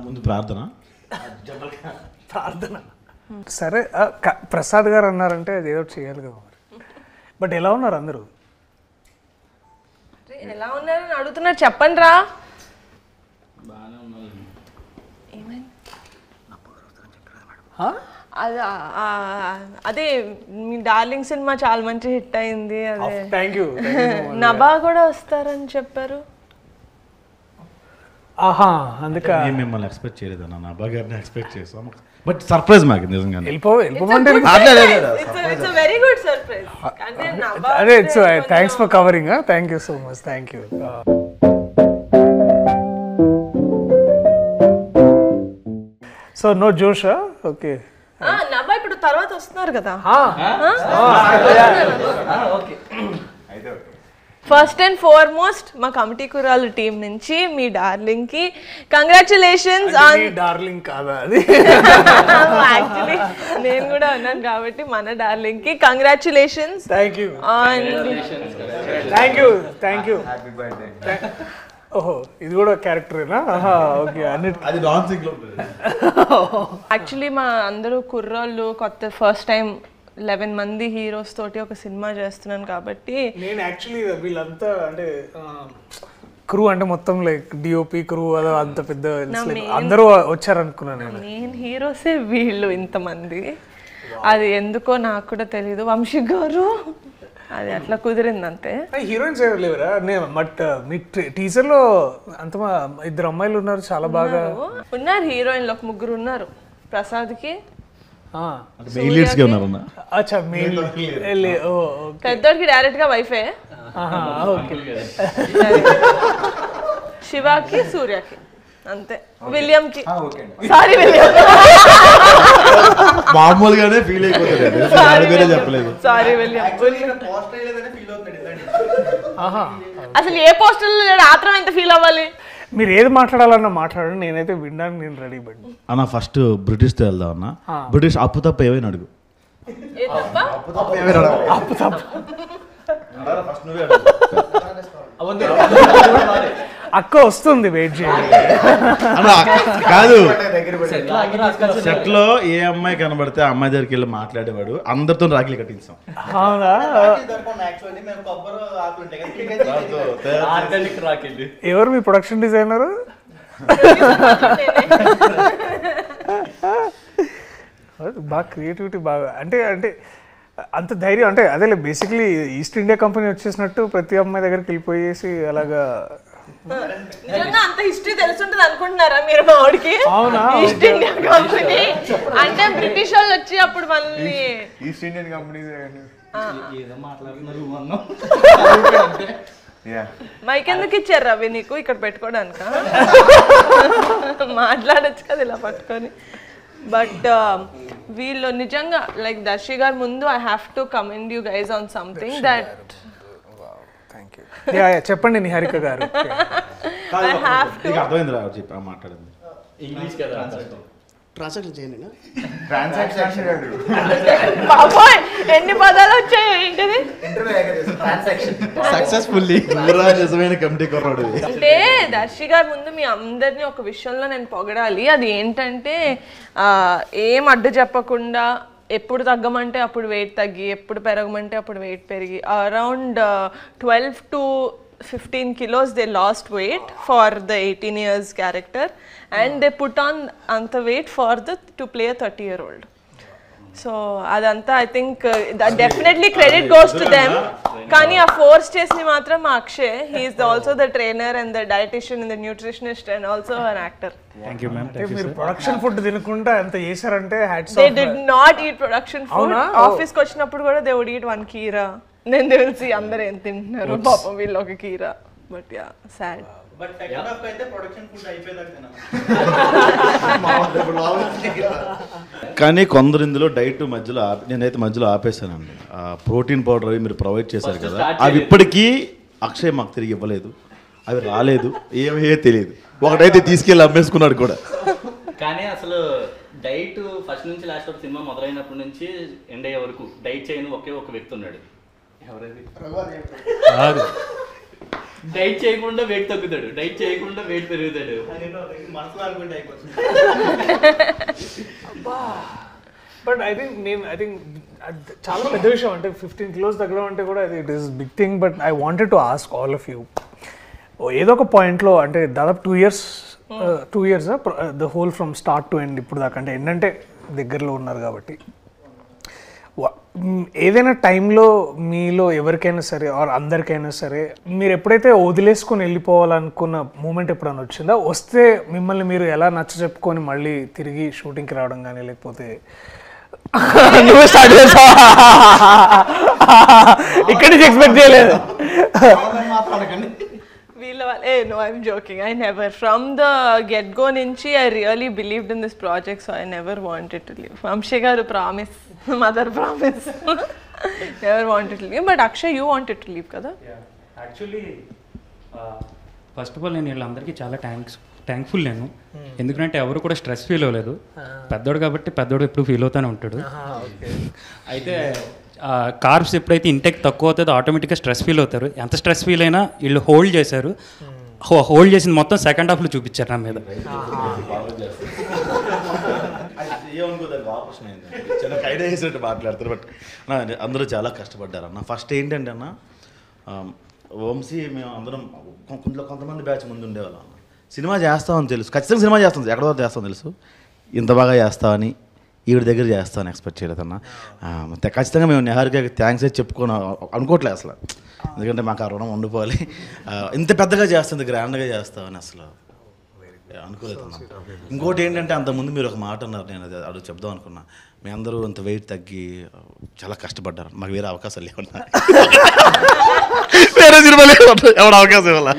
ముందు ప్రార్థన. సరే ప్రసాద్ గారు అన్నారంటే అది ఏదో చేయాలి కదా మరి. బట్ ఎలా ఉన్నారు అందరూ? ఎలా ఉన్నారని అడుగుతున్నారు, చెప్పండి రా. అదే మీ డార్లింగ్ సినిమా చాలా మంచి హిట్ అయింది. అదే థ్యాంక్ యూ. నభా కూడా వస్తారని చెప్పారు. ఆహా, అందుకే మేము మిమ్మల్ని ఎక్స్పెక్ట్ చేయలేదు అన్న, నా బాగా ఎక్స్పెక్ట్ చేసాం. బట్ సర్ప్రైజ్ మాకు నిజంగా. వెళ్ళిపోమంటే వెరీ గుడ్ సర్ప్రైజ్. అదే it's thanks for covering. Thank you so much. Thank you. So no జోషా? ఓకే. నభా ఇప్పుడు తర్వాత వస్తున్నారు కదా. ఫస్ట్ అండ్ ఫార్మోస్ట్ మా కమిటీ కురాలు టీం నుంచి మీ డార్లింగ్ కి కంగ్రాచులేషన్స్ ఆన్. డార్లింగ్ కాదా అది? యాక్చువల్లీ నేను కూడా అన్నాను కాబట్టి మన డార్లింగ్ కి congratulations. Thank you. Thank you. ఓహో, ఇది కూడా క్యారెక్టరేనా? ఓకే. అది డాన్సింగ్ లో యాక్చువల్లీ మా అందరూ కుర్రోళ్ళు కొత్త ఫస్ట్ టైం 11 మంది హీరోస్ తోటి ఒక సినిమా చేస్తున్నాను కాబట్టి నేను యాక్చువల్లీ వీళ్ళంతా అంటే క్రూ అంటే మొత్తం లైక్ డిఓపి క్రూ అదో అంత పెద్ద అందరూ వచ్చారనుకున్నాను నేను. మెయిన్ హీరోసే వీళ్ళు ఇంతమంది. అది ఎందుకో నాకు కూడా తెలీదు. వంశీ గారు అది అట్లా కుదిరింది అంతే. హీరోయిన్స్ ఎవరు లేవరా? బట్ మీ టీజర్ లో అంత 2 అమ్మాయిలు ఉన్నారు, చాలా బాగా ఉన్నారు. హీరోయిన్లు ఒక 3 ఉన్నారు. ప్రసాద్ కి పెద్దోడికి డైరెక్ట్ గా వైఫే. శివాకి సూర్యకి అంతే. విలియం కి సారీ విలియం మామూలుగానే ఫీల్ అయిపోతాడు. చెప్పలేదు సారీ విలియం. అసలు ఏ పోస్టర్ ఆత్రం ఎంత ఫీల్ అవ్వాలి? మీరు ఏది మాట్లాడాలన్నా మాట్లాడండి, నేనైతే వినడానికి నేను రెడీ పడి. అన్న ఫస్ట్ బ్రిటిష్ తో వెళ్దాం అన్న. బ్రిటిష్ అప్పు తప్ప ఏమైనా అడుగు. అక్క వస్తుంది, వెయిట్ చేయండి. కాదు, సెట్ లో ఏ అమ్మాయి కనబడితే ఆ అమ్మాయి దగ్గరికి వెళ్ళి మాట్లాడేవాడు. అందరితో రాఖీలు కట్టించాం. ఎవరు మీ ప్రొడక్షన్ డిజైనర్? బాగా క్రియేటివిటీ బాగా అంటే అంటే అంత ధైర్యం అంటే అదే బేసిక్లీ ఈస్ట్ ఇండియా కంపెనీ వచ్చేసినట్టు ప్రతి అమ్మాయి దగ్గరికి వెళ్ళిపోయేసి అలాగా. అంత హిస్టరీ తెలుసుంటది అనుకుంటున్నారా మీరు? మా వాడికి ఈస్ట్ ఇండియా కంపెనీ అంటే బ్రిటిష్ వాళ్ళు వచ్చి అప్పుడు మళ్ళీ ఈస్ట్ ఇండియన్ కంపెనీ మైక్ ఎందుకు ఇచ్చారు రవి నీకు ఇక్కడ పెట్టుకోవడానిక? మాట్లాడచ్చు కదా ఇలా పట్టుకొని. బట్ వీళ్ళు నిజంగా లైక్ దర్శి గారు ముందు I have to commend you guys on something that. చెప్పండి నిహారిక గారు. ఎన్ని పదాలు వచ్చాయి ఏంటిది? అంటే దర్శి గారు ముందు మీ అందరినీ ఒక విషయంలో నేను పొగడాలి. అది ఏంటంటే ఏం అడ్డు చెప్పకుండా ఎప్పుడు తగ్గమంటే అప్పుడు వెయిట్ తగ్గి, ఎప్పుడు పెరగమంటే అప్పుడు వెయిట్ పెరిగి around 12 to 15 kilos they lost weight for the 18 years character and they put on anta weight for the to play a 30-year-old. So adanta I think that definitely credit goes to them. Kani a force chesni matram Akshay, he is also the trainer and the dietitian and the nutritionist and also an actor. Thank you ma'am. మీరు production food తినకుండా ఎంత చేశారంటే hats off. They did not eat production food. Office కి వచ్చినప్పుడు కూడా they would eat one keera. నేను తెలిసి అందరూ ఏం తింటున్నారు పాపం వీళ్ళు ఒక కీరా. But yeah sad. But second half అయితే ప్రొడక్షన్ ఫుడ్ అయిపోయేదాకా. కానీ కొందరు ఇందులో డైట్ మధ్యలో నేనైతే మధ్యలో ఆపేసానండి. ప్రోటీన్ పౌడర్ అవి మీరు ప్రొవైడ్ చేశారు కదా, అవి ఇప్పటికీ అక్షయ్ మాకు తిరిగి ఇవ్వలేదు. అవి రాలేదు, ఏమయ్యే తెలియదు. ఒకటైతే తీసుకెళ్ళి అమ్మేసుకున్నాడు కూడా. కానీ అసలు డైట్ ఫస్ట్ నుంచి లాస్ట్ వరకు సినిమా మొదలైనప్పటి నుంచి ఎండ్ అయ్యే వరకు డైట్ చేయని ఒకే ఒక వ్యక్తి ఉన్నాడు. ఎవరైతే డైట్ చేయకుండా వెయిట్ తగ్గుతాడు, డైట్ చేయకుండా వెయిట్ పెరుగుతాడు. మనసులో అనుకుంటే అయిపోతుంది. బట్ ఐ థింక్ చాలా పెద్ద విషయం అంటే 15 kilos తగ్గడం అంటే కూడా it is big thing. But I wanted to ask all of you, ఏదో ఒక పాయింట్లో అంటే దాదాపు 2 years the whole from start to end ఇప్పుడు దాకా, అంటే ఏంటంటే దగ్గరలో ఉన్నారు కాబట్టి, ఏదైనా టైంలో మీలో ఎవరికైనా సరే ఆర్ అందరికైనా సరే మీరు ఎప్పుడైతే వదిలేసుకొని వెళ్ళిపోవాలనుకున్న మూమెంట్ ఎప్పుడైనా వచ్చిందా? వస్తే మిమ్మల్ని మీరు ఎలా నచ్చ చెప్పుకొని మళ్ళీ తిరిగి షూటింగ్కి రావడం కానీ, లేకపోతే నువ్వు స్టార్ట్ చేసావా? ఇక్కడి నుంచి ఎక్స్పెక్ట్ చేయలేదు. No, I'm joking. I never. From the get-go nunchi, I really believed in this project, so I never wanted to leave. Vamshi garu promise, mother promise. Never wanted to leave. But Akshay, you wanted to leave, kada? Yeah. Actually, first of all, నేను వీళ్ళందరికీ చాలా thankful నేను. ఎందుకంటే ఎవరు కూడా stress feel అవ్వలేదు. పెద్దోడు కాబట్టి పెద్దోడు ఎప్పుడు ఫీల్ అవుతూనే ఉంటాడు. అయితే కార్బ్స్ ఎప్పుడైతే ఇంటెక్ తక్కువ అవుతుందో ఆటోమేటిక్గా స్ట్రెస్ ఫీల్ అవుతారు. ఎంత స్ట్రెస్ ఫీల్ అయినా వీళ్ళు హోల్డ్ చేశారు. హోల్డ్ చేసింది మొత్తం సెకండ్ హాఫ్లో చూపించారు నా మీద. చిన్న కైడ్ వేసినట్టు మాట్లాడతారు. బట్ అందరూ చాలా కష్టపడ్డారు అన్న. ఫస్ట్ ఏంటంటే అన్న, వంశీ మేము అందరం కొంతమంది బ్యాచ్ ముందు ఉండేవాళ్ళం అన్న. సినిమా చేస్తామని తెలుసు, ఖచ్చితంగా సినిమా చేస్తాం, ఎక్కడో చేస్తామని తెలుసు. ఇంత బాగా చేస్తామని ఈవిడ దగ్గర చేస్తామని ఎక్స్పెక్ట్ చేయలేదన్న. ఖచ్చితంగా మేము నిహారికకి థ్యాంక్స్ అయితే చెప్పుకొని అనుకోవట్లేదు అసలు. ఎందుకంటే మాకు ఆ రుణం ఉండిపోవాలి. ఇంత పెద్దగా చేస్తుంది, గ్రాండ్గా చేస్తామని అసలు అనుకోలేదు అన్న. ఇంకోటి ఏంటంటే అంతకుముందు మీరు ఒక మాట అన్నారు, నేను అది చెప్దాం అనుకున్నా. మీ అందరూ అంత వెయిట్ తగ్గి చాలా కష్టపడ్డారు. మాకు వేరే అవకాశాలు లేకుండా, వేరే సినిమా లేకుండా ఎవరు అవకాశం ఇవ్వాలి.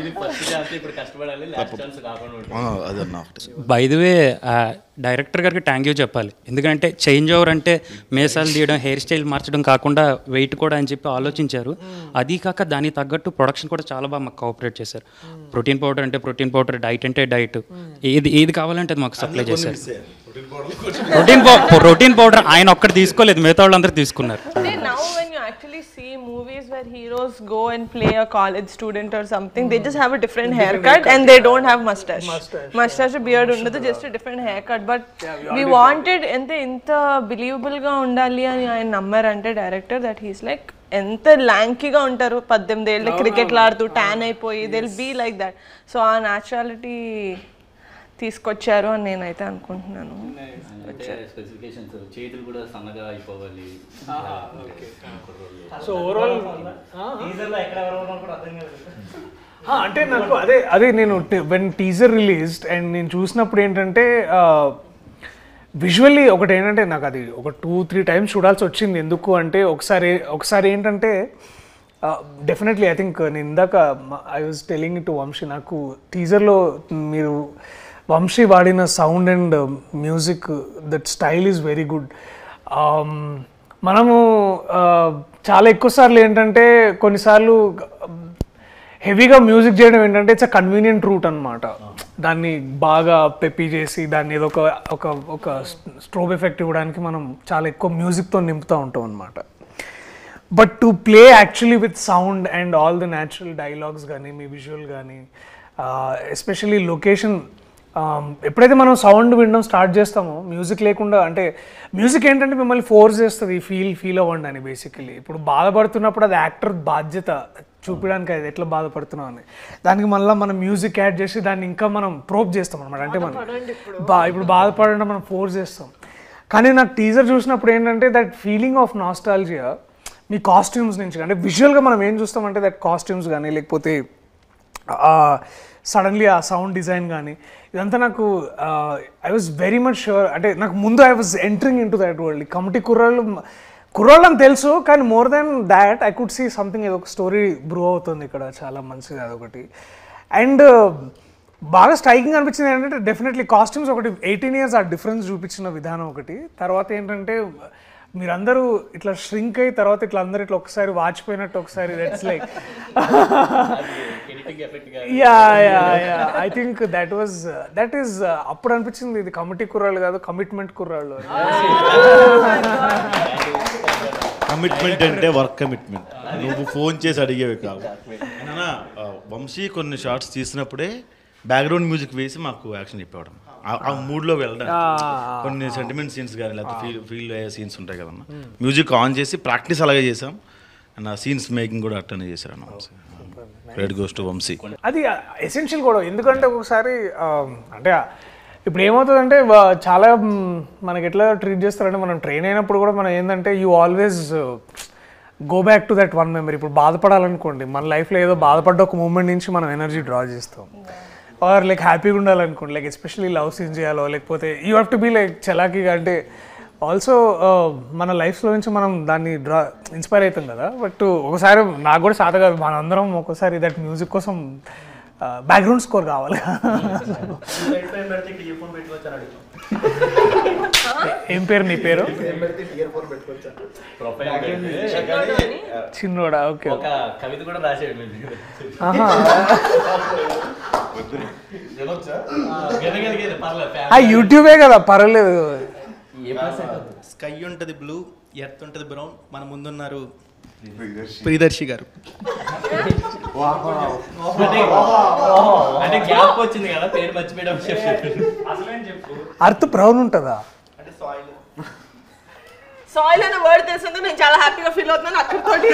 అది అన్న ఒకటి. బై ది వే డైరెక్టర్ గారికి థ్యాంక్ యూ చెప్పాలి. ఎందుకంటే చేంజ్ ఓవర్ అంటే మేసాలు తీయడం, హెయిర్ స్టైల్ మార్చడం కాకుండా వెయిట్ కూడా అని చెప్పి ఆలోచించారు. అది కాక దానికి తగ్గట్టు ప్రొడక్షన్ కూడా చాలా బాగా మాకు కోఆపరేట్ చేశారు. ప్రోటీన్ పౌడర్ అంటే ప్రోటీన్ పౌడర్, డైట్ అంటే డైట్, ఏది కావాలంటే అది మాకు సప్లై చేశారు. ప్రోటీన్ పౌడర్ ఆయన ఒక్కటి తీసుకోలేదు, మిగతా వాళ్ళందరూ తీసుకున్నారు. Now when you actually see movies where heroes go and play a college student or something, they just have a different haircut and they don't have mustache beard undadu, just a different haircut. But we wanted inta believable ga undali ani ఆయన నమ్మారంటే director, that he's like ఎంత ల్యాంకీగా ఉంటారు, 18 ఏళ్ళ క్రికెట్లు ఆడుతూ tan అయిపోయి, they will be like that. So ఆ న్యాచురాలిటీ తీసుకొచ్చారు అని నేనైతే అనుకుంటున్నాను. స్పెసిఫికేషన్స్, చేతులు కూడా సన్నగా అయిపోవాలి. సో ఓవరాల్ అంటే నాకు అదే నేను వెన్ టీజర్ రిలీజ్డ్ అండ్ నేను చూసినప్పుడు ఏంటంటే విజువల్లీ ఒకటి ఏంటంటే నాకు అది ఒక 2-3 times చూడాల్సి వచ్చింది. ఎందుకు అంటే ఒకసారి ఏంటంటే డెఫినెట్లీ ఐ థింక్ నేను ఇందాక I was telling to Vamshi, నాకు టీజర్లో మీరు వంశీ వాడిన sound and music, that style is very good. మనము చాలా ఎక్కువ సార్లు ఏంటంటే కొన్నిసార్లు హెవీగా మ్యూజిక్ చేయడం ఏంటంటే ఇట్స్ అ కన్వీనియంట్ రూట్ అనమాట. దాన్ని బాగా పెప్పి చేసి దాన్ని ఏదో ఒక స్ట్రోబ్ ఎఫెక్ట్ ఇవ్వడానికి మనం చాలా ఎక్కువ మ్యూజిక్తో నింపుతూ ఉంటాం అనమాట. But to play actually with sound and all the natural dialogues కానీ, మీ విజువల్ కానీ, ఎస్పెషల్లీ లొకేషన్, ఎప్పుడైతే మనం సౌండ్ వినడం స్టార్ట్ చేస్తామో మ్యూజిక్ లేకుండా, అంటే మ్యూజిక్ ఏంటంటే మిమ్మల్ని ఫోర్స్ చేస్తుంది ఫీల్ అవ్వండి అని. బేసికలీ ఇప్పుడు బాధపడుతున్నప్పుడు అది యాక్టర్ బాధ్యత చూపించడానికి, అది ఎట్లా బాధపడుతున్నాం అని. దానికి మళ్ళీ మనం మ్యూజిక్ యాడ్ చేసి దాన్ని ఇంకా మనం ప్రోప్ చేస్తాం అనమాట. అంటే మనం ఇప్పుడు బాధపడడం మనం ఫోర్స్ చేస్తాం. కానీ నాకు టీజర్ చూసినప్పుడు ఏంటంటే that feeling of nostalgia me costumes నుంచి, అంటే విజువల్గా మనం ఏం చూస్తామంటే దట్ కాస్ట్యూమ్స్ కానీ, లేకపోతే సడన్లీ ఆ సౌండ్ డిజైన్ కానీ, ఇదంతా నాకు I was very much sure. అంటే నాకు ముందు I was entering in to that world. Committee కుర్రాళ్ళు అని తెలుసు, కానీ more than that I could see something, ఏదో ఒక స్టోరీ బ్రూ అవుతుంది ఇక్కడ, చాలా మంచిది అదొకటి. అండ్ బాగా స్ట్రైకింగ్ అనిపించింది ఏంటంటే డెఫినెట్లీ కాస్ట్యూమ్స్ ఒకటి, 18 years ఆ డిఫరెన్స్ చూపించిన విధానం ఒకటి. తర్వాత ఏంటంటే మీరందరూ ఇట్లా ష్రింక్ అయ్యి తర్వాత ఇట్లా అందరూ ఇట్లా ఒకసారి వాచిపోయినట్టు ఒకసారి, that's like I think that is అప్పుడు అనిపించింది ఇది కమిటీ కుర్రాళ్ళు కాదు, కమిట్మెంట్ కుర్రాళ్ళు. కమిట్మెంట్ అంటే వర్క్ కమిట్మెంట్. నువ్వు ఫోన్ చేసి అడిగేవి కావు. అయినా వంశీ కొన్ని షార్ట్స్ తీసినప్పుడే బ్యాక్గ్రౌండ్ మ్యూజిక్ వేసి మాకు యాక్షన్ చెప్పేవాడు. ఆ మూడ్లో వెళ్ళడం కొన్ని సెంటిమెంట్ సీన్స్ కానీ లేకపోతే ఫీల్ అయ్యే సీన్స్ ఉంటాయి కదన్నా, మ్యూజిక్ ఆన్ చేసి ప్రాక్టీస్ అలాగే చేసాం. అండ్ ఆ సీన్స్ మేకింగ్ కూడా అట్టనే చేశారు అన్న Vamshi. Credit goes to Vamshi. అది ఎసెన్షియల్ కూడా, ఎందుకంటే ఒకసారి అంటే ఇప్పుడు ఏమవుతుందంటే చాలా మనకి ఎట్లా ట్రీట్ చేస్తారంటే మనం ట్రైన్ అయినప్పుడు కూడా మనం ఏంటంటే you always go back to that one memory. ఇప్పుడు బాధపడాలనుకోండి, మన లైఫ్లో ఏదో బాధపడ్డ ఒక మూమెంట్ నుంచి మనం ఎనర్జీ డ్రా చేస్తాం. ఆర్ లైక్ హ్యాపీగా ఉండాలనుకోండి, లైక్ ఎస్పెషల్లీ లవ్ సీన్ చేయాలో లేకపోతే you have to be like చలాకీగా. అంటే ఆల్సో మన లైఫ్లో నుంచి మనం దాన్ని ఇన్స్పైర్ అవుతాం కదా. బట్ ఒకసారి నాకు కూడా సాధ కాదు, మనందరం ఒక్కోసారి దట్ మ్యూజిక్ కోసం బ్యాక్గ్రౌండ్ స్కోర్ కావాలి. ఏం పేరు నీ పేరు? చిన్నోడా? ఓకే. ఒక కవిత కూడా రాసేయండి. యూట్యూబే కదా, పర్వాలేదు. స్కై ఉంటుంది బ్లూ, ఎర్త్ ఉంటుంది బ్రౌన్, మన ముందున్నారు ప్రియదర్శి గారు. అంటే గ్యాప్ వచ్చింది కదా, పేరు మర్చిపోయడం. అర్త్ బ్రౌన్ ఉంటుందా? అంటే సాయిల్ సాయిల్ అనే వర్డ్ తెలిసిందో నేను చాలా హ్యాపీగా ఫీల్ అవుతున్నాను. అక్కడితోటి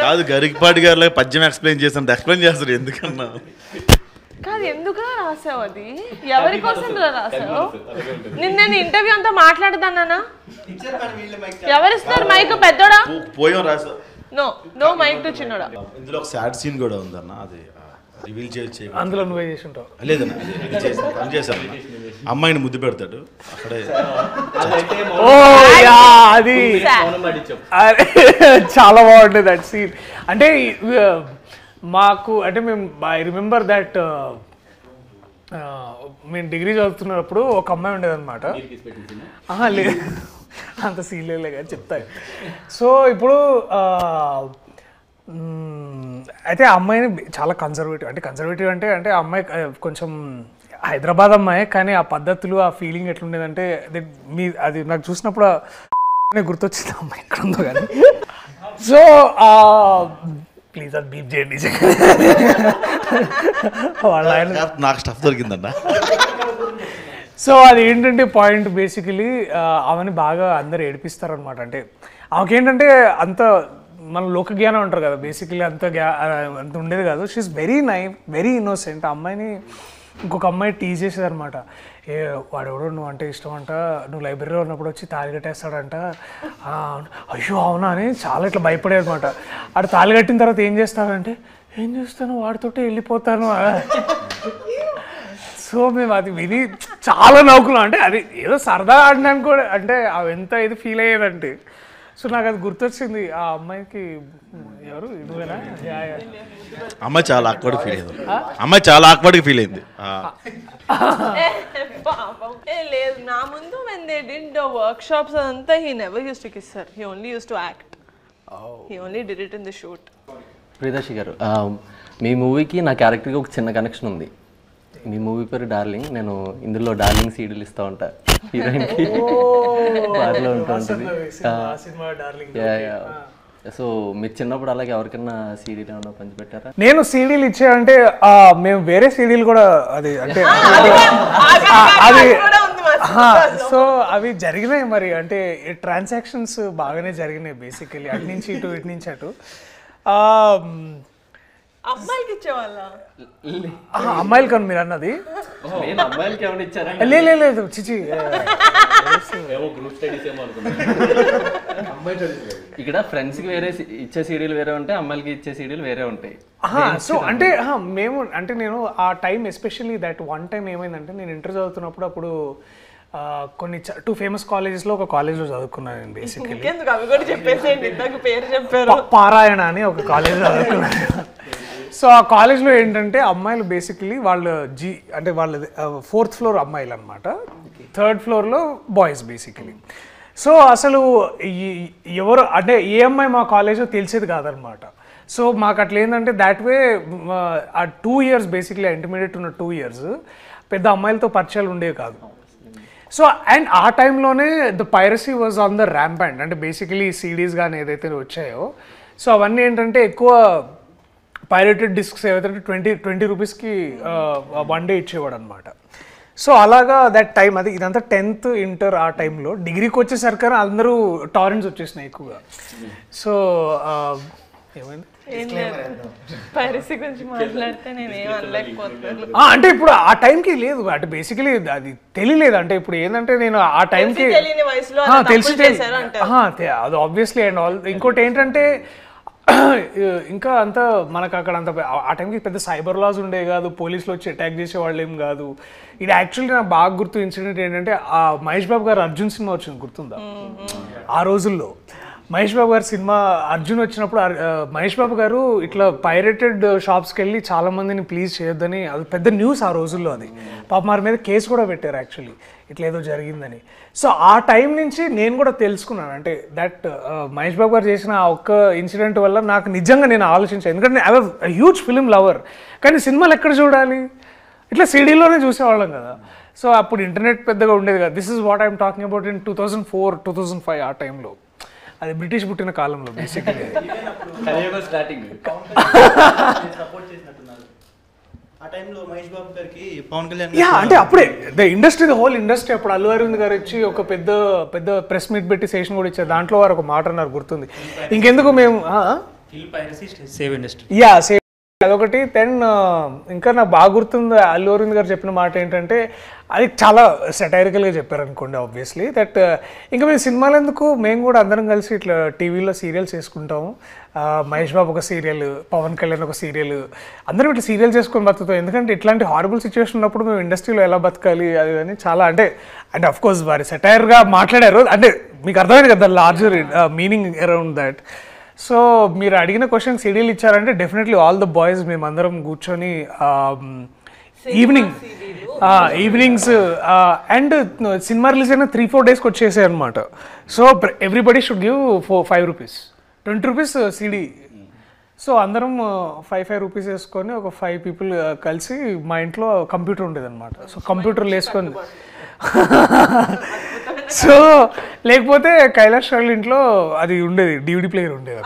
కాదు, గరికపాటి గారు లాగా పద్యం ఎక్స్ప్లెయిన్ చేస్తాను, ఎక్స్ప్లెయిన్ చేస్తారు ఎందుకన్నా. కాదు, ఎందుకు రాసావు? అది ఎవరి కోసం రాసావు? నేను ఇంటర్వ్యూ అంతా మాట్లాడదానా? ఎవరిస్తారు మైక్? పెద్దోడా? పోయాం రాసా. నో మైక్ టు చిన్నోడా. ఇందులో ఒక సాడ్ సీన్ కూడా ఉందన్న, అది రివీల్ చేసి అందులో నువ్వే చేసి ఉంటావు. లేదన్న, అది పని చేశాను. అమ్మాయిని ముద్దు పెడతాడు అక్కడే. అది చాలా బాగుంటుంది దట్ సీన్. అంటే మాకు అంటే మేము ఐ రిమెంబర్ దట్ మేము డిగ్రీ చదువుతున్నప్పుడు ఒక అమ్మాయి ఉండేదన్నమాట. లేదు, అంత సీన్లే కానీ చెప్తాయి. సో ఇప్పుడు అయితే ఆ అమ్మాయిని చాలా కన్జర్వేటివ్ అంటే ఆ అమ్మాయి కొంచెం హైదరాబాద్ అమ్మాయి, కానీ ఆ పద్ధతులు ఆ ఫీలింగ్ ఎట్లుండేదంటే అది నాకు చూసినప్పుడు గుర్తొచ్చింది అమ్మాయి ఎక్కడ ఉందో కానీ. సో ప్లీజ్ అది బీప్ చేయండి. నాకు స్టఫ్ దొరికిందన్న. సో అది ఏంటంటే పాయింట్ బేసికలీ ఆమెని బాగా అందరు ఏడిపిస్తారనమాట. అంటే ఆమెకేంటంటే అంత మన లోక జ్ఞానం అంటారు కదా, బేసికలీ అంత ఉండేది కాదు. She is very innocent. ఆ అమ్మాయిని ఇంకొక అమ్మాయి టీజ్ చేసేది అనమాట. వాడెవడో నువ్వు అంటే ఇష్టం అంట, నువ్వు లైబ్రరీలో ఉన్నప్పుడు వచ్చి తాళి కట్టేస్తాడంట. అయ్యో అవునా అని చాలా ఇట్లా భయపడేది అనమాట. ఆడు తాళి కట్టిన తర్వాత ఏం చేస్తాడంటే, ఏం చేస్తాను వాడితోటే వెళ్ళిపోతాను. సో మేము అది విని చాలా నవ్వుకున్నాం. అంటే అది ఏదో సరదా ఆడినాను కూడా, అంటే అవి ఎంత ఇది ఫీల్ అయ్యేదంటే. సో నాకు అది గుర్తొచ్చింది. ఆ అమ్మాయికి ఎవరు నువ్వేనా? అమ్మాయి చాలా ఆక్వర్డ్ ఫీల్ అయింది. లేదు, నా ముందు when they did the workshops అదంతా he never used to kiss her. He only used to act. He only did it in the shoot. Priyadarshi గారు, మీ మూవీకి నా క్యారెక్టర్కి ఒక చిన్న కనెక్షన్ ఉంది. మీ మూవీ పేరు డార్లింగ్. నేను ఇందులో డార్లింగ్ సీడీలు ఇస్తూ ఉంటా హీరోయిన్కి. పాటలో ఉంటూ ఉంటుంది. సో మీరు చిన్నప్పుడు అలాగే ఎవరికైనా సీడీలు ఏమన్నా పంచిపెట్టారా? నేను సీడీలు ఇచ్చానంటే మేము వేరే సీడీలు కూడా అది అంటే అది సో అవి జరిగినాయి మరి. అంటే ట్రాన్సాక్షన్స్ బాగానే జరిగినాయి బేసికలీ, అటు నుంచి ఇటు ఇటు నుంచి అటు. అమ్మాయికి ఇచ్చేవాళ్ళ? అమ్మాయిలు కానీ మీరు అన్నది అమ్మాయిలకి ఏమైనా ఇచ్చారా? లేదు చిచి, గ్రూప్ స్టడీస్ ఏమో ఇక్కడ ఫ్రెండ్స్ కి వేరే ఇచ్చే సీడీలు వేరే ఉంటాయి, అమ్మాయిలకి ఇచ్చే సీడీలు వేరే ఉంటాయి. సో అంటే మేము అంటే నేను ఆ time especially that one time ఏమైందంటే, నేను ఇంటర్ చదువుతున్నప్పుడు అప్పుడు కొన్ని 2 ఫేమస్ కాలేజెస్లో ఒక కాలేజ్లో చదువుకున్నాను నేను బేసికలీ. అవి కూడా చెప్పేసేయండి, నాకు పేరు చెప్పారు. పారాయణ అని ఒక కాలేజ్ చదువుకున్నాను. సో ఆ కాలేజ్లో ఏంటంటే అమ్మాయిలు బేసికలీ వాళ్ళు అంటే వాళ్ళ 4th ఫ్లోర్ అమ్మాయిలు అనమాట, 3rd ఫ్లోర్లో బాయ్స్ బేసికలీ. సో అసలు ఎవరు అంటే ఏ అమ్మాయి మా కాలేజ్లో తెలిసేది కాదనమాట. సో మాకు అట్లా ఏంటంటే దాట్ వే ఆ 2 years బేసిక్లీ ఇంటర్మీడియట్ ఉన్న 2 years పెద్ద అమ్మాయిలతో పరిచయాలు ఉండేవి కాదు. సో అండ్ ఆ టైంలోనే the piracy was on the ramp అంటే బేసికలీ సీడీస్ కానీ ఏదైతే వచ్చాయో సో అవన్నీ ఏంటంటే ఎక్కువ పైరేటెడ్ డిస్క్స్ ఏవైతే 20 రూపీస్కి 1 డే ఇచ్చేవాడు అనమాట. సో అలాగా దట్ టైం అది ఇదంతా 10th ఇంటర్ ఆ టైంలో. డిగ్రీకి వచ్చేసరికి అందరూ టారెంట్స్ వచ్చేసినాయి ఎక్కువగా. సో ఏమైంది పైరసీ గురించి మాట్లాడితే నేను ఏం అనలేకపోతున్నాను. అంటే ఇప్పుడు ఆ టైంకి లేదు అంటే బేసికలీ అది తెలియలేదు. అంటే ఇప్పుడు ఏంటంటే నేను ఆ టైంకి తెలియని వయసులో అలా తెలిసి తప్పులు చేశారు అంటారు. అది ఆబ్వియస్లీ అండ్ ఆల్. ఇంకోటి ఏంటంటే ఇంకా అంత మనకు అక్కడ అంత ఆ టైంకి పెద్ద సైబర్ లాస్ ఉండే కాదు, పోలీసులు వచ్చి అటాక్ చేసే వాళ్ళు ఏం కాదు. ఇది యాక్చువల్లీ నాకు బాగా గుర్తు ఇన్సిడెంట్ ఏంటంటే ఆ మహేష్ బాబు గారు అర్జున్ సినిమా వచ్చింది గుర్తుందా? ఆ రోజుల్లో మహేష్ బాబు గారి సినిమా అర్జున్ వచ్చినప్పుడు మహేష్ బాబు గారు ఇట్లా పైరేటెడ్ షాప్స్కి వెళ్ళి చాలా మందిని ప్లీజ్ చేయొద్దని, అది పెద్ద న్యూస్ ఆ రోజుల్లో. అది పాప వారి మీద కేసు కూడా పెట్టారు యాక్చువల్లీ ఇట్లా ఏదో జరిగిందని. సో ఆ టైం నుంచి నేను కూడా తెలుసుకున్నాను అంటే దట్ మహేష్ బాబు గారు చేసిన ఆ ఒక్క ఇన్సిడెంట్ వల్ల నాకు నిజంగా నేను ఆలోచించాను. ఎందుకంటే I was huge film lover, కానీ సినిమాలు ఎక్కడ చూడాలి, ఇట్లా సిడీలోనే చూసేవాళ్ళం కదా. సో అప్పుడు ఇంటర్నెట్ పెద్దగా ఉండేది కదా. This is what I'm talking about in 2004, 2005 ఆ టైంలో. అది బ్రిటిష్ పుట్టిన కాలంలో బేసిక్లీ. ఆ టైంలో మహేష్ బాబు గారికి పవన్ కళ్యాణ్ అంటే అప్పుడే the industry, the whole industry. అప్పుడు అల్లు అరవింద్ గారు వచ్చి ఒక పెద్ద పెద్ద ప్రెస్ మీట్ పెట్టి సెషన్ కూడా ఇచ్చారు. దాంట్లో వారు ఒక మాట అన్నారు గుర్తుంది, ఇంకెందుకు మేము సేవ్ అదొకటి. దెన్ ఇంకా నాకు బాగా గుర్తుంది అల్లు అరవింద్ గారు చెప్పిన మాట ఏంటంటే, అది చాలా సెటైరికల్గా చెప్పారు అనుకోండి ఆబ్వియస్లీ, దట్ ఇంకా మేము సినిమాలు ఎందుకు, మేము కూడా అందరం కలిసి ఇట్లా టీవీలో సీరియల్స్ చేసుకుంటాము. మహేష్ బాబు ఒక సీరియల్, పవన్ కళ్యాణ్ ఒక సీరియల్, అందరం ఇట్లా సీరియల్ చేసుకొని బతుకుతాం. ఎందుకంటే ఇట్లాంటి హారబుల్ సిచ్యువేషన్ ఉన్నప్పుడు మేము ఇండస్ట్రీలో ఎలా బతకాలి అది అని చాలా అంటే అఫ్ కోర్స్ వారి సెటైర్గా మాట్లాడారు. అంటే మీకు అర్థమైంది కదా larger meaning around that. So మీరు అడిగిన క్వశ్చన్ సీడీలు ఇచ్చారంటే డెఫినెట్లీ ఆల్ ద బాయ్స్ మేమందరం కూర్చొని ఈవినింగ్స్ అండ్ సినిమా రిలీజ్ అయిన 3-4 డేస్కి వచ్చేసాయి అనమాట. So everybody should give 5 rupees, 20 rupees CD. So అందరం 5 రూపీస్ వేసుకొని ఒక 5 పీపుల్ కలిసి మా ఇంట్లో కంప్యూటర్ ఉండేది అనమాట. సో కంప్యూటర్లు వేసుకొని సో లేకపోతే కైలాష్ వాళ్ళ ఇంట్లో అది ఉండేది, డివిడి ప్లేయర్ ఉండేది.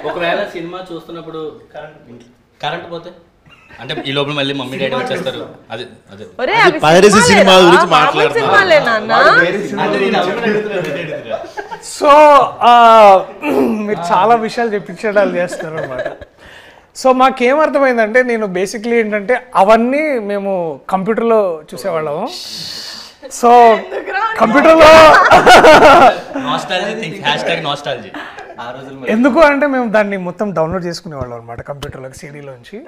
ఒకవేళ సినిమా చూస్తున్నప్పుడు కరెంట్ పోతే అంటే ఈ లోపల మళ్ళీ మమ్మీ డాడీ వచ్చేస్తారు. అదే అదే పైరసీ సినిమా గురించి మాట్లాడుతున్నాను. సో మీరు చాలా విషయాలు చెప్పించడాలు చేస్తారు అనమాట. సో మాకేమర్థమైందంటే, నేను బేసిక్లీ ఏంటంటే అవన్నీ మేము కంప్యూటర్లో చూసేవాళ్ళము. సో కంప్యూటర్లో ఎందుకు అంటే మేము దాన్ని మొత్తం డౌన్లోడ్ చేసుకునేవాళ్ళం అనమాట కంప్యూటర్లోకి సీడీలోంచి.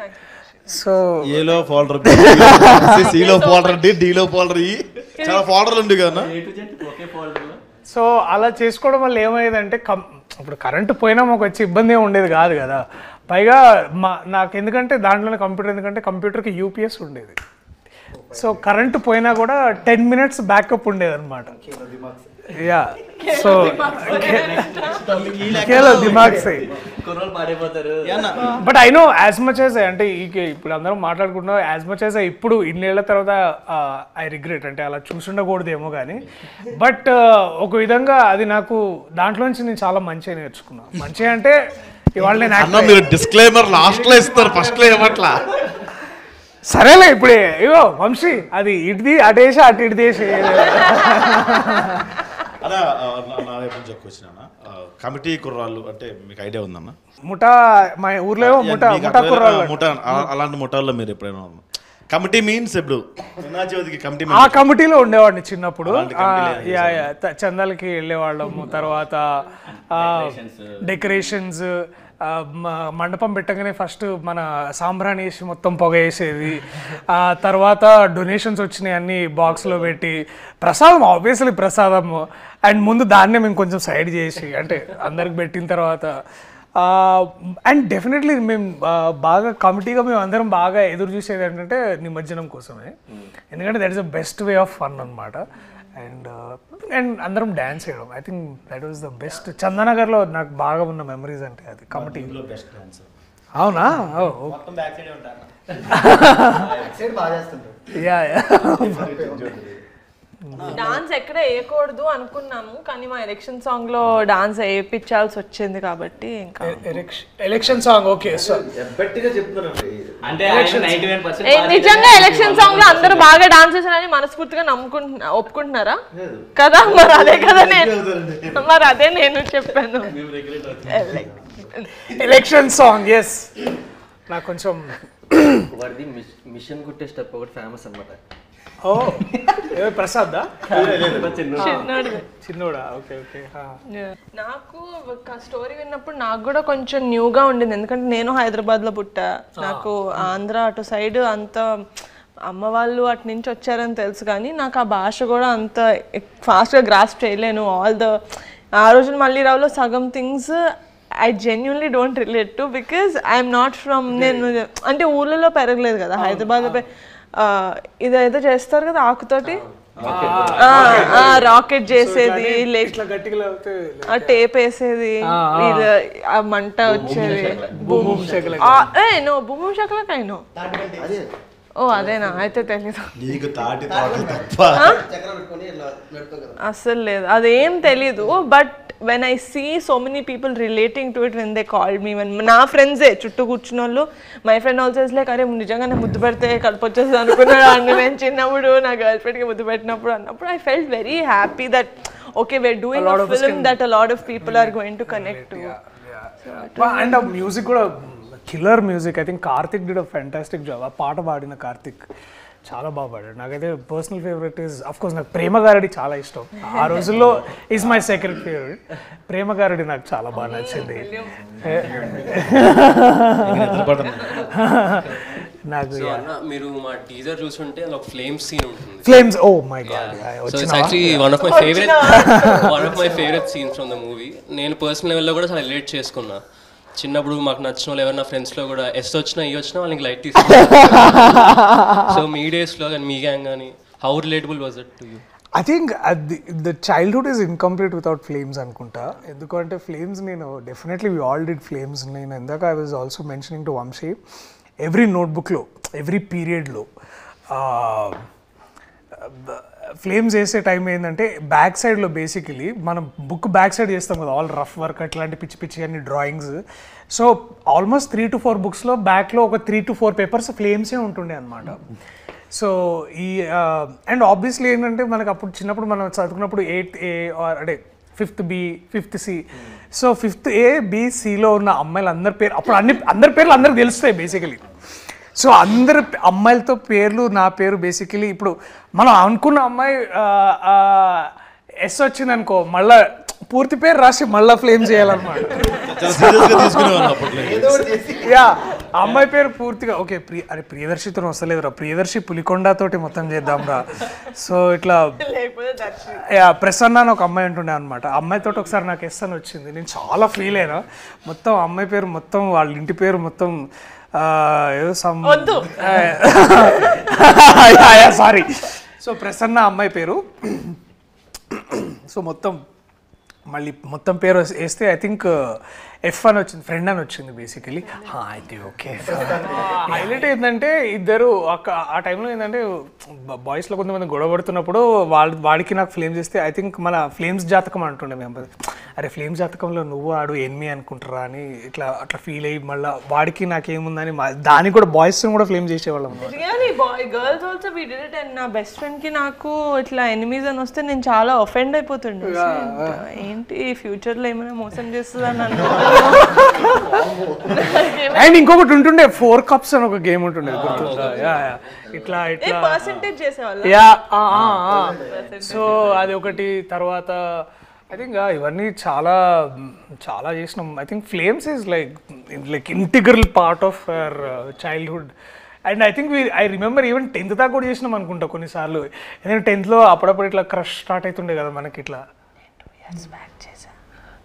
సో ఏలో ఫోల్డర్, సిలో ఫోల్డర్, డీలో ఫోల్డర్, చాలా ఫోల్డర్లు ఉండే కదా. సో అలా చేసుకోవడం వల్ల ఏమయ్యేదంటే ఇప్పుడు కరెంటు పోయినా మాకు వచ్చి ఇబ్బంది ఏమి ఉండేది కాదు కదా. పైగా నాకు ఎందుకంటే దాంట్లోనే కంప్యూటర్, ఎందుకంటే కంప్యూటర్కి యూపీఎస్ ఉండేది. సో కరెంటు పోయినా కూడా 10 minutes బ్యాకప్ ఉండేది అనమాట. యా సో దిమాగ్ సై but I know as much as అంటే ఇప్పుడు అందరం మాట్లాడుకుంటున్నాం, యాజ్ మచ్ యాజ్ ఇప్పుడు ఇన్నేళ్ల తర్వాత ఐ రిగ్రెట్ అంటే అలా చూసుండకూడదేమో కానీ, బట్ ఒక విధంగా అది నాకు దాంట్లోంచి నేను చాలా మంచిగా నేర్చుకున్నాను. మంచిగా అంటే ఇవాళ నేను డిస్క్లైమర్ లాస్ట్ లో ఇస్తారు, ఫస్ట్ లో ఏమట్లా. సరేలే ఇప్పుడే ఇగో వంశీ అది ఇటుది అటేసి అటు ఇటు దేశ అలా నా వైపు నుంచి వచ్చిన కమిటీ కుర్రాళ్ళు అంటే మీకు ఐడియా ఉందన్న? ముఠా మా ఊర్లో ముఠా కుర్రాళ్ళు. ముఠా అలాంటి ముఠాల్లో మీరు ఎప్పుడైనా కమిటీ మీన్స్ ఇప్పుడు కమిటీ ఆ కమిటీలో ఉండేవాడిని చిన్నప్పుడు. చందాలకి వెళ్ళేవాళ్ళము, తర్వాత డెకరేషన్స్, మండపం పెట్టగానే ఫస్ట్ మన సాంబ్రాణి వేసి మొత్తం పొగ వేసేది, తర్వాత డొనేషన్స్ వచ్చినాయి అన్ని బాక్స్లో పెట్టి, ప్రసాదం ఆబ్వియస్లీ ప్రసాదము, అండ్ ముందు దాన్నే మేము కొంచెం సైడ్ చేసి అంటే అందరికి పెట్టిన తర్వాత అండ్ డెఫినెట్లీ మేము బాగా కమిటీగా మేము అందరం బాగా ఎదురు చూసేది ఏంటంటే నిమజ్జనం కోసమే. ఎందుకంటే that is the best way of fun అనమాట. అండ్ అందరం డ్యాన్స్ చేయడం, I think that was the best. చందనగర్లో నాకు బాగా ఉన్న మెమరీస్ అంటే అది కమిటీ. అవునా? డాన్స్ ఎక్కడ వేయకూడదు అనుకున్నాము, కానీ మా ఎలక్షన్ సాంగ్ లో డాన్స్ వేయించాల్సి వచ్చింది కాబట్టి ఇంకా ఎలక్షన్ సాంగ్ ఓకే నిజంగా ఎలక్షన్ సాంగ్ లో అందరూ బాగా డాన్స్ చేశారని మనస్ఫూర్తిగా ఒప్పుకుంటున్నారా కదా? మరి అదే నేను చెప్పాను. ఎలక్షన్ సాంగ్ ఎస్ నాకు కొంచెం వాడిది మిషన్ కుట్టే స్టెప్ ఒకటి ఫేమస్ అన్నమాట. ఓ ప్రసాద్ చిన్నోడా? Okay okay. నాకు స్టోరీ విన్నప్పుడు నాకు కూడా కొంచెం న్యూగా ఉండింది, ఎందుకంటే నేను హైదరాబాద్లో పుట్టా, నాకు ఆంధ్ర అటు సైడ్ అంత అమ్మ వాళ్ళు అటు నుంచి వచ్చారని తెలుసు, కానీ నాకు ఆ భాష కూడా అంత ఫాస్ట్గా గ్రాస్ప్ చేయలేను. ఆ రోజున మళ్ళీ రావులో సగం things I genuinely don't relate to because I'm not from నేను అంటే ఊళ్ళలో పెరగలేదు కదా, హైదరాబాద్లో ఇదేదో చేస్తారు కదా ఆకుతోటి రాకెట్ చేసేది, టేప్ వేసేది, ఆ మంట వచ్చేది, భూమి శకలకైనా. ఓ అదేనా? అయితే తెలీదు, అస్సలు లేదు, అదేం తెలీదు. But when I see so many people relating to it when they called me, when నా ఫ్రెండ్సే చుట్టూ కూర్చున్న వాళ్ళు, my friend also is like అరే నిజంగా నేను ముద్దు పెడితే కడుపు వచ్చేసి అనుకున్నాడు అండి నేను చిన్నప్పుడు నా గర్ల్ ఫ్రెండ్కి ముద్దు పెట్టినప్పుడు అన్నప్పుడు I felt very happy that okay we're doing a film that a lot of people are going to connect to. And music కూడా killer music. I think Karthik did a fantastic job. ఆ పాట పాడిన కార్తిక్ చాలా బాగా పాడాడు. నాకైతే personal favourite is of course నాకు ప్రేమ గారడి చాలా ఇష్టం. ఆ రోజుల్లో ఈజ్ మై సెకండ్ ఫేవరెట్. ప్రేమ గారడి నాకు చాలా బాగా నచ్చింది. నాకు మీరు మా టీజర్ చూస్తుంటే ఒక ఫ్లేమ్ సీన్ ఉంటుంది. Flames oh my God. So it's actually one of my favourite scenes from the movie. నేను పర్సనల్ లెవెల్లో కూడా చాలా రిలేట్ చేసుకున్నా. చిన్నప్పుడు మాకు నచ్చిన వాళ్ళు ఎవరైనా ఫ్రెండ్స్లో కూడా ఎస్ వచ్చినా ఈ వచ్చినా వాళ్ళకి లైట్ తీసుకున్నారు. సో మీ డేస్లో కానీ మీ గ్యాంగ్ కానీ how relatable was it to you? I think the childhood is incomplete without flames అనుకుంటా. ఎందుకంటే ఫ్లేమ్స్ నేను definitely we all did flames. నేను ఇందాక I was also mentioning to Vamsi, every నోట్బుక్లో ఎవ్రీ పీరియడ్లో ఫ్లేమ్స్ వేసే టైం ఏంటంటే బ్యాక్ సైడ్లో బేసికలీ మనం బుక్ బ్యాక్ సైడ్ చేస్తాం కదా, ఆల్ రఫ్ వర్క్ అట్లాంటి పిచ్చి పిచ్చి అన్ని డ్రాయింగ్స్. సో ఆల్మోస్ట్ 3 to 4 బుక్స్లో బ్యాక్లో ఒక 3 to 4 పేపర్స్ ఫ్లేమ్సే ఉంటుండే అనమాట. సో ఈ అండ్ ఆబ్వియస్లీ ఏంటంటే మనకు అప్పుడు చిన్నప్పుడు మనం చదువుకున్నప్పుడు 8th A అంటే 5th B 5th C. So 5th A B Cలో ఉన్న అమ్మాయిలు అందరి పేరు అప్పుడు అందరి పేర్లు అందరికి తెలుస్తాయి బేసికలీ. సో అందరు అమ్మాయిలతో పేర్లు నా పేరు బేసికలీ ఇప్పుడు మనం అనుకున్న అమ్మాయి ఎస్ వచ్చింది అనుకో మళ్ళా పూర్తి పేరు రాసి మళ్ళీ ఫ్లేమ్ చేయాలన్నమాట. యా అమ్మాయి పేరు పూర్తిగా ఓకే అరే ప్రియదర్శితో వస్తలేదురా, ప్రియదర్శి పులికొండతోటి మొత్తం చేద్దాంరా. సో ఇట్లా ప్రసన్న అని ఒక అమ్మాయి ఉంటుండే అనమాట. అమ్మాయితో ఒకసారి నాకు ఎస్ అని వచ్చింది, నేను చాలా ఫీల్ అయినా. మొత్తం అమ్మాయి పేరు మొత్తం వాళ్ళ ఇంటి పేరు మొత్తం సారీ. సో ప్రసన్న అమ్మాయి పేరు. సో మొత్తం పేరు వేస్తే ఐ థింక్ ఎఫ్ అని వచ్చింది, ఫ్రెండ్ అని వచ్చింది బేసికలీ. అయితే ఓకే. హైలైట్ ఏంటంటే ఇద్దరు ఆ టైంలో ఏంటంటే బాయ్స్లో కొంతమంది గొడవ పడుతున్నప్పుడు వాడికి నాకు ఫ్లేమ్స్ ఇస్తే ఐ థింక్ మన ఫ్లేమ్స్ జాతకం అంటుండే మేము. అరే ఫ్లేమ్స్ జాతకంలో నువ్వు ఆడు ఎనిమి అనుకుంటారా అని అట్లా ఫీల్ అయ్యి మళ్ళీ వాడికి నాకేముందని దానికి కూడా బాయ్స్ కూడా ఫ్లేమ్ చేసేవాళ్ళం. Girls also we did it. And నా బెస్ట్ ఫ్రెండ్ కి నాకు ఇట్లా ఎనిమీస్ అని వస్తే నేను చాలా ఒఫెండ్ అయిపోతుండే. ఏంటి ఫ్యూచర్ లో ఏమైనా మోసం చేస్తుందని అనుకుంటున్నా. అండ్ ఇంకొకటి ఉంటుండే 4 cups అని ఒక గేమ్ ఉంటుండే గుర్తుందా? ఇట్లా పర్సెంటేజ్ చేసేవాళ్ళు. సో అది ఒకటి. తర్వాత ఐ థింక్ ఇవన్నీ చాలా చాలా చేసినాం. I think flames is like integral part of our childhood. And I think I remember even 10th దాకా కూడా చేసినాం అనుకుంటా కొన్నిసార్లు. ఎందుకంటే 10thలో అప్పుడప్పుడు ఇట్లా క్రష్ స్టార్ట్ అవుతుండే కదా మనకి. ఇట్లా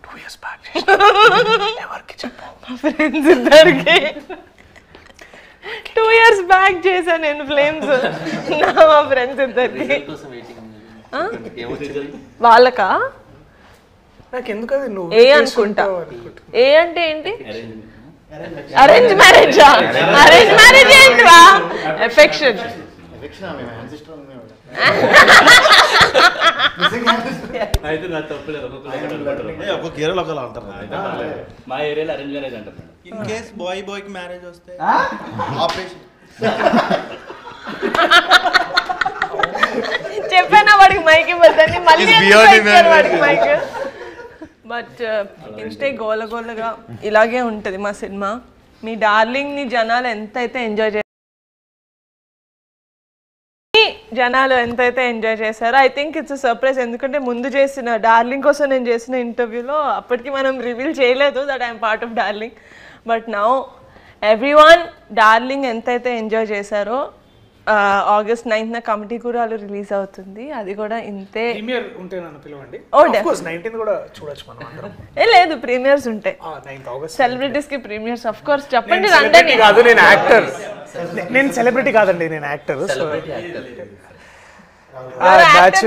2 years back ఎవరికి చెప్పావు? మా ఫ్రెండ్స్ ఇద్దరికి 2 years బ్యాక్ చేశా నేను ఫ్లేమ్స్. మా ఫ్రెండ్స్ ఇద్దరికి. వాళ్ళకా? నాకు ఎందుకు అది నువ్వు ఏ అనుకుంటా. ఏ అంటే ఏంటి? Arrange marriage. అరేంజ్ మ్యారేజ్ ఏంటిరా? ఎఫెక్షన్. అయితే నా తప్పలేదు ఒక్కొక్క ఏరియాలో ఒకలా అంటారు మా ఏరియాలో అరేంజ్ మ్యారేజ్ అంటారు మేడం. ఇన్ కేస్ బాయ్కి మ్యారేజ్ వస్తే ఆపరేషన్. చెప్పానా వాడికి మైక్ ఇవ్వద్దని, మళ్ళీ It's ఎందుకు beyond ఇచ్చారు imagination. వాడికి మైక్. బట్ ఇంతే గోలగోలగా ఇలాగే ఉంటుంది మా సినిమా. మీ డార్లింగ్ని జనాలు ఎంతైతే ఎంజాయ్ చేశారో ఐ థింక్ ఇట్స్ సర్ప్రైజ్. ఎందుకంటే ముందు చేసిన డార్లింగ్ కోసం నేను చేసిన ఇంటర్వ్యూలో అప్పటికి మనం రివీల్ చేయలేదు that I'm part of darling. But now everyone darling ఎంతైతే ఎంజాయ్ చేశారో ఆగస్ట్ 9th కమిటీ కూడా రిలీజ్ అవుతుంది. అది కూడా ఇంతే. ప్రీమియర్ ఉంటే నన్ను పిలవండి. Oh, Of course, 19th కూడా చూడొచ్చు మనం అందరం. లేదు ప్రీమియర్స్ ఉంటాయి 9th August. సెలబ్రిటీస్ కి ప్రీమియర్స్ ఆఫ్ కోర్స్. చెప్పండి నేను రండి. celebrity కాదు, నేను యాక్టర్. నేను సెలబ్రిటీ కాదండి, నేను actor.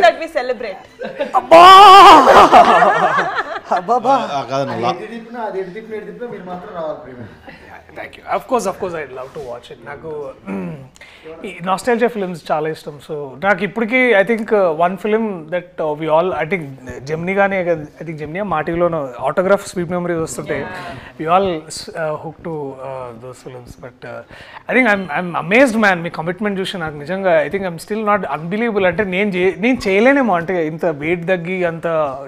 That we celebrate. Thank you. Of course I love to watch it. నాకు ఈ నాస్టాల్జియా ఫిల్మ్స్ చాలా ఇష్టం. సో నాకు ఇప్పటికీ I think one film that we all I think Gemini కానీ ఐ థింక్ జెమినీ మా టీవీలోనూ ఆటోగ్రాఫ్ స్వీట్ మెమరీస్ వస్తుంటే we all hook to those films. But I think I'm amazed man. మీ commitment చూసి నాకు నిజంగా I think I'm still not unbelievable. అంటే నేను చేయలేనేమో, అంటే ఇంత వెయిట్ తగ్గి అంత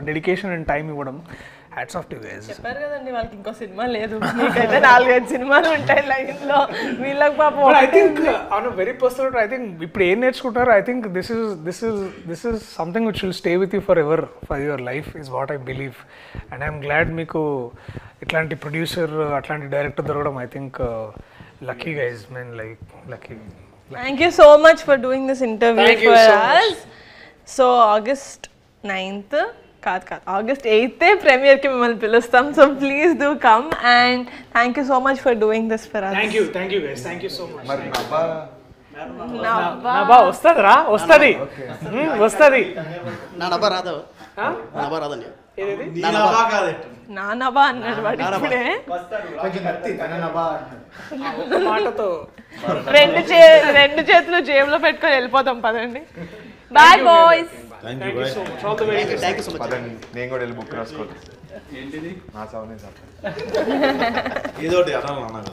డెడికేషన్ అండ్ టైం ఇవ్వడం. Hats off to guys. చెప్పారు కదండి వాళ్ళకి ఇంకో సినిమా లేదు, మీకైతే 4-5 సినిమాలు ఉంటాయి లైన్ లో. వీళ్ళకి పాపం I think on very personal I think ఇప్పుడు ఏం నేర్చుకుంటారో I think this is something which will stay with you forever for your life is what I believe. And I'm glad మీకు ఇట్లాంటి ప్రొడ్యూసర్ అట్లాంటి director దొరకడం. I think lucky guys, mean like lucky. Thank you so much for doing this interview for us. So August 9th August 8th ప్రీమియర్కి మిమ్మల్ని పిలుస్తాం. సో please do come and thank you so much for doing this for us. Thank you guys, thank you so much. Nabha వస్తుందిరా, వస్తుంది. నా నబ్బా రాదా? నబ్బా రాదండి. నా నభా అన్నాడు వాడు ఇప్పుడే. మాటతో రెండు చేతులు జేబులో పెట్టుకొని వెళ్ళిపోతాం పదండి. Bye boys. Thank you so much. All the very best. Thank you so much. నేను కూడా వెళ్ళి బుక్ రాసుకోవాలి. ఏంటిది నా సౌనే సార్ ఏదో ఒకటి అనాలి.